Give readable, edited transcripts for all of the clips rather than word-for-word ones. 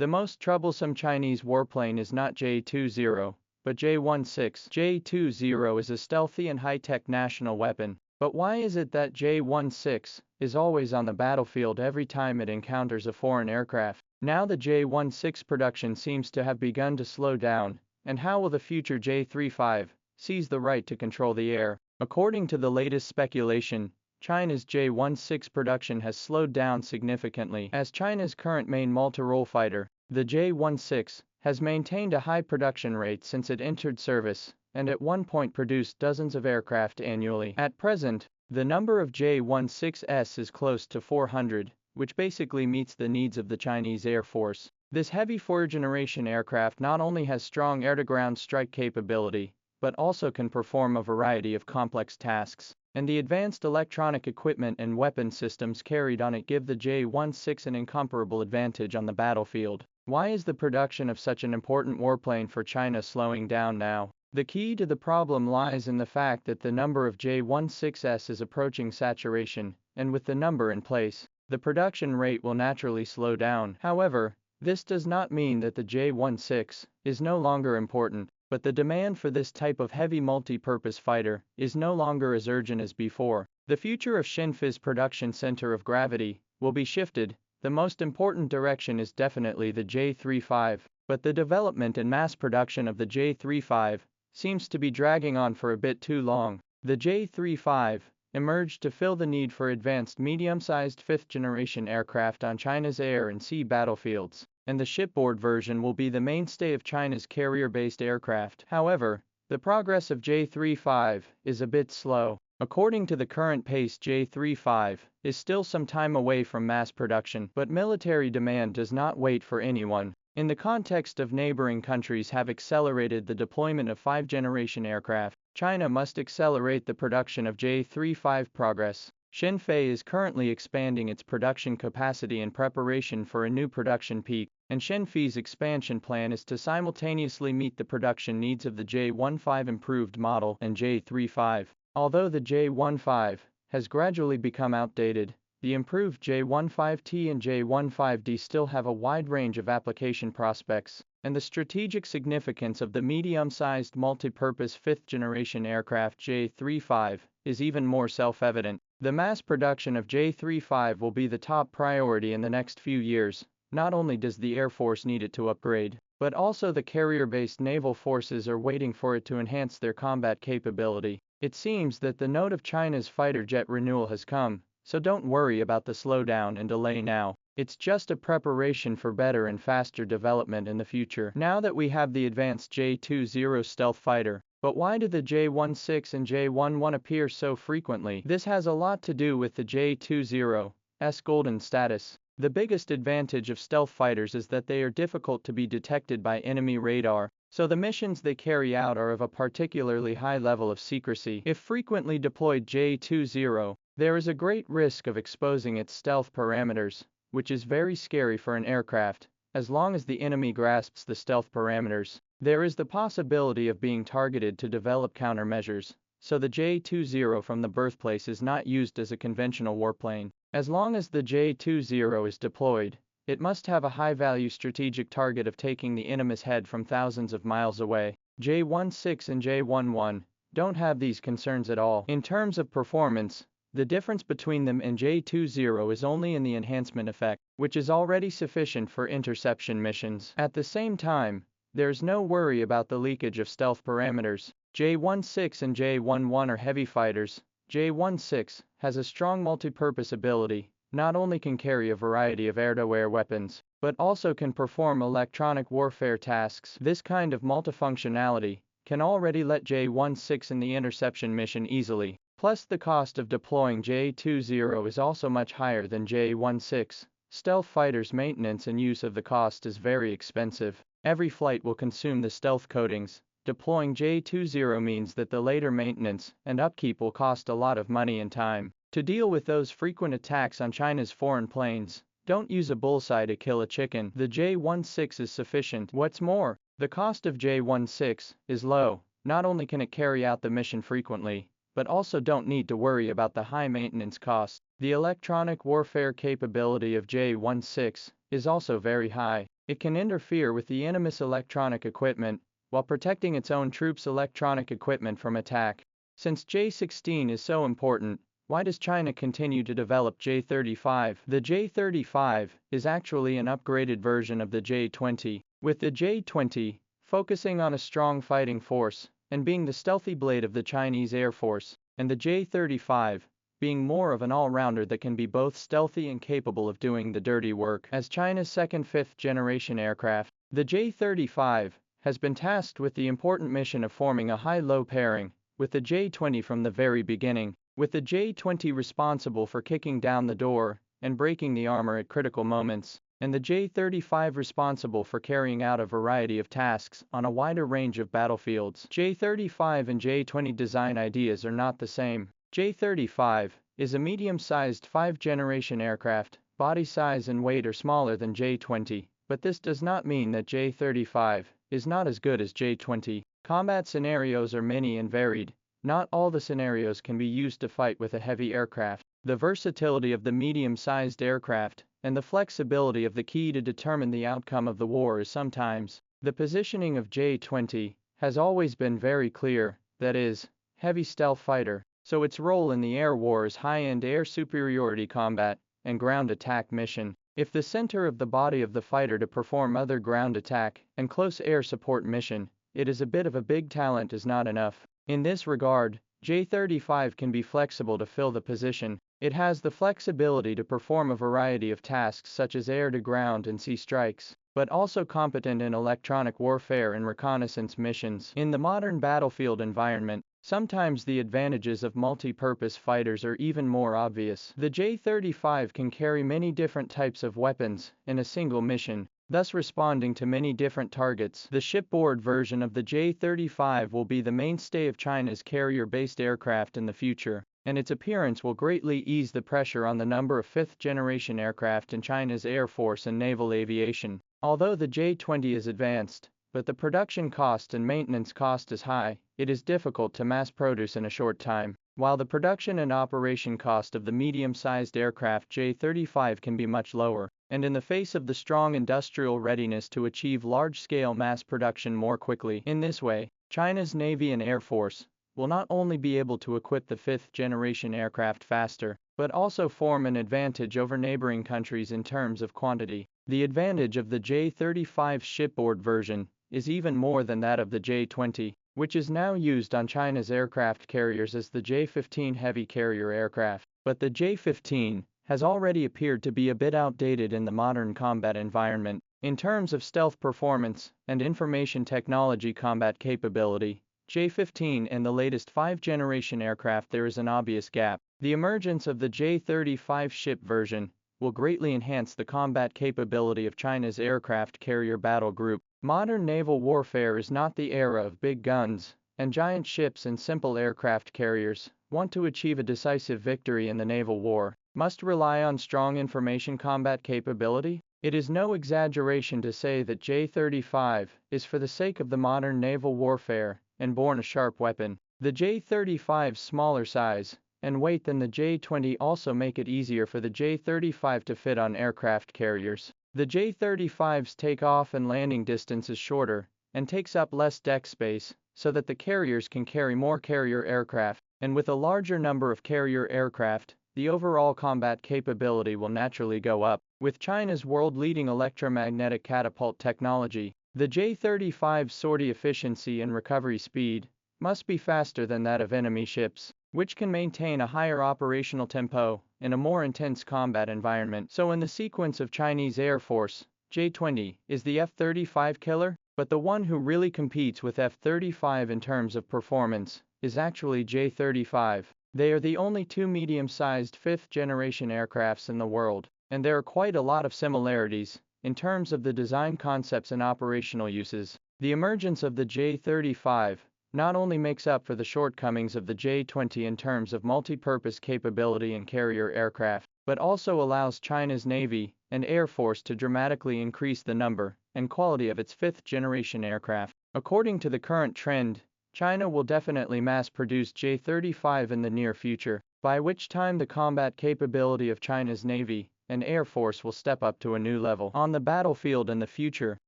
The most troublesome Chinese warplane is not J20, but J16. J20 is a stealthy and high-tech national weapon. But why is it that J16 is always on the battlefield every time it encounters a foreign aircraft? Now the J16 production seems to have begun to slow down, and how will the future J35 seize the right to control the air? According to the latest speculation, China's J16 production has slowed down significantly. As China's current main multi-role fighter, the J16 has maintained a high production rate since it entered service, and at one point produced dozens of aircraft annually. At present, the number of J16s is close to 400, which basically meets the needs of the Chinese Air Force. This heavy fourth-generation aircraft not only has strong air-to-ground strike capability, but also can perform a variety of complex tasks. And the advanced electronic equipment and weapon systems carried on it give the J16 an incomparable advantage on the battlefield. Why is the production of such an important warplane for China slowing down now? The key to the problem lies in the fact that the number of J16s is approaching saturation, and with the number in place, the production rate will naturally slow down. However, this does not mean that the J16 is no longer important, but the demand for this type of heavy multi-purpose fighter is no longer as urgent as before. The future of Xinfei's production center of gravity will be shifted. The most important direction is definitely the J35, but the development and mass production of the J35 seems to be dragging on for a bit too long. The J35 emerged to fill the need for advanced medium-sized fifth-generation aircraft on China's air and sea battlefields, and the shipboard version will be the mainstay of China's carrier-based aircraft. However, the progress of J35 is a bit slow. According to the current pace, J35 is still some time away from mass production, but military demand does not wait for anyone. In the context of neighboring countries have accelerated the deployment of fifth-generation aircraft, China must accelerate the production of J35 progress. Xinfei is currently expanding its production capacity in preparation for a new production peak, and Xinfei's expansion plan is to simultaneously meet the production needs of the J15 improved model and J35. Although the J15 has gradually become outdated, the improved J15T and J15D still have a wide range of application prospects, and the strategic significance of the medium-sized multi-purpose fifth-generation aircraft J35 is even more self-evident. The mass production of J35 will be the top priority in the next few years. Not only does the Air Force need it to upgrade, but also the carrier-based naval forces are waiting for it to enhance their combat capability. It seems that the note of China's fighter jet renewal has come, so don't worry about the slowdown and delay now. It's just a preparation for better and faster development in the future. Now that we have the advanced J20 stealth fighter, but why do the J16 and J11 appear so frequently? This has a lot to do with the J20's golden status. The biggest advantage of stealth fighters is that they are difficult to be detected by enemy radar, so the missions they carry out are of a particularly high level of secrecy. If frequently deployed J20, there is a great risk of exposing its stealth parameters, which is very scary for an aircraft. As long as the enemy grasps the stealth parameters, there is the possibility of being targeted to develop countermeasures, so the J20 from the birthplace is not used as a conventional warplane. As long as the J20 is deployed, it must have a high-value strategic target of taking the enemy's head from thousands of miles away. J16 and J11 don't have these concerns at all. In terms of performance, the difference between them and J20 is only in the enhancement effect, which is already sufficient for interception missions. At the same time, there's no worry about the leakage of stealth parameters. J16 and J11 are heavy fighters. J16 has a strong multi-purpose ability, not only can carry a variety of air-to-air weapons, but also can perform electronic warfare tasks. This kind of multifunctionality can already let J16 in the interception mission easily. Plus the cost of deploying J20 is also much higher than J16. Stealth fighters' maintenance and use of the cost is very expensive. Every flight will consume the stealth coatings. Deploying J20 means that the later maintenance and upkeep will cost a lot of money and time. To deal with those frequent attacks on China's foreign planes, don't use a bullseye to kill a chicken. The J16 is sufficient. What's more, the cost of J16 is low. Not only can it carry out the mission frequently, but also don't need to worry about the high maintenance costs. The electronic warfare capability of J16 is also very high. It can interfere with the enemy's electronic equipment, while protecting its own troops' electronic equipment from attack. Since J16 is so important, why does China continue to develop J35? The J35 is actually an upgraded version of the J20, with the J20 focusing on a strong fighting force and being the stealthy blade of the Chinese Air Force, and the J35 being more of an all-rounder that can be both stealthy and capable of doing the dirty work. As China's second fifth-generation aircraft, the J35 has been tasked with the important mission of forming a high-low pairing with the J20 from the very beginning, with the J20 responsible for kicking down the door and breaking the armor at critical moments, and the J35 responsible for carrying out a variety of tasks on a wider range of battlefields. J35 and J20 design ideas are not the same. J35 is a medium-sized 5th-generation aircraft. Body size and weight are smaller than J20, but this does not mean that J35 is not as good as J20. Combat scenarios are many and varied. Not all the scenarios can be used to fight with a heavy aircraft. The versatility of the medium-sized aircraft and the flexibility of the key to determine the outcome of the war is sometimes. The positioning of J20 has always been very clear, that is, heavy stealth fighter, so its role in the air war is high-end air superiority combat and ground attack mission. If the center of the body of the fighter to perform other ground attack and close air support mission, it is a bit of a big talent is not enough. In this regard, J35 can be flexible to fill the position. It has the flexibility to perform a variety of tasks such as air-to-ground and sea strikes, but also competent in electronic warfare and reconnaissance missions. In the modern battlefield environment, sometimes the advantages of multi-purpose fighters are even more obvious. The J35 can carry many different types of weapons in a single mission, thus responding to many different targets. The shipboard version of the J35 will be the mainstay of China's carrier-based aircraft in the future, and its appearance will greatly ease the pressure on the number of fifth-generation aircraft in China's Air Force and naval aviation. Although the J20 is advanced, but the production cost and maintenance cost is high, it is difficult to mass produce in a short time. While the production and operation cost of the medium-sized aircraft J35 can be much lower, and in the face of the strong industrial readiness to achieve large-scale mass production more quickly. In this way, China's Navy and Air Force will not only be able to equip the fifth-generation aircraft faster, but also form an advantage over neighboring countries in terms of quantity. The advantage of the J35 shipboard version is even more than that of the J20, which is now used on China's aircraft carriers as the J15 heavy carrier aircraft. But the J15 has already appeared to be a bit outdated in the modern combat environment. In terms of stealth performance and information technology combat capability, J15 and the latest 5th-generation aircraft there is an obvious gap. The emergence of the J35 ship version will greatly enhance the combat capability of China's aircraft carrier battle group. Modern naval warfare is not the era of big guns and giant ships, and simple aircraft carriers want to achieve a decisive victory in the naval war, must rely on strong information combat capability. It is no exaggeration to say that J35 is for the sake of the modern naval warfare and born a sharp weapon. The J35's smaller size and weight than the J20 also make it easier for the J35 to fit on aircraft carriers. The J35's takeoff and landing distance is shorter and takes up less deck space, so that the carriers can carry more carrier aircraft, and with a larger number of carrier aircraft, the overall combat capability will naturally go up. With China's world-leading electromagnetic catapult technology, the J35's sortie efficiency and recovery speed must be faster than that of enemy ships, which can maintain a higher operational tempo in a more intense combat environment. So in the sequence of Chinese Air Force, J20 is the F-35 killer, but the one who really competes with F-35 in terms of performance is actually J35. They are the only two medium-sized fifth-generation aircrafts in the world, and there are quite a lot of similarities in terms of the design concepts and operational uses. The emergence of the J35 not only makes up for the shortcomings of the J20 in terms of multi-purpose capability and carrier aircraft, but also allows China's Navy and Air Force to dramatically increase the number and quality of its fifth-generation aircraft. According to the current trend, China will definitely mass-produce J35 in the near future, by which time the combat capability of China's Navy and Air Force will step up to a new level. On the battlefield in the future,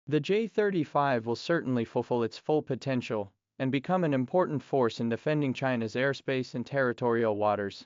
the J-35 will certainly fulfill its full potential and become an important force in defending China's airspace and territorial waters.